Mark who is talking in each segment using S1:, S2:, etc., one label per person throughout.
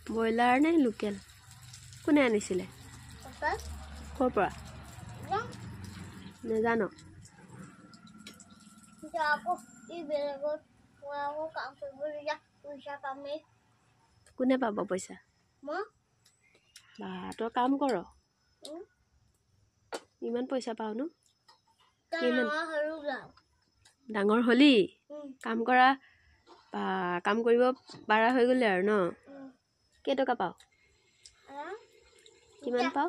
S1: broiler নে local কোনে আনিছিলে ক'ৰ পৰা নেজানো কোনে পাব পইচা বা তই কাম কৰ ইমান পইচা পাও ন ডাঙৰ হলি কাম কৰা বা কাম কৰিব পাৰা হৈ গ'লে আৰু ন কেইটকা পাও কিমান পাও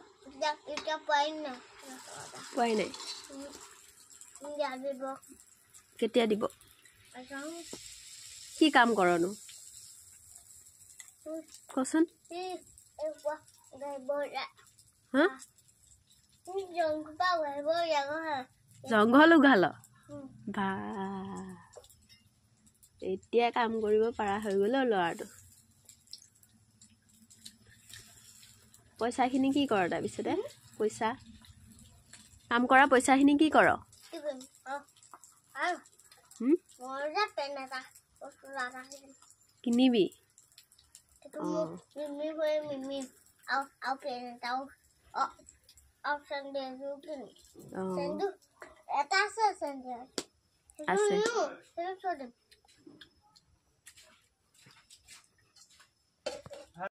S1: পোৱাই নাই কেতিয়া দিব কি কাম কৰনো কচোন হা জংঘল উঘাল বা এতিয়া কাম কৰিব পাৰা হৈ গ'ল ল'ৰাটো পইচাখিনি কি কৰ তাৰপিছতে পইচা কাম কৰা পইচাখিনি কি কৰ কিনিবি আছে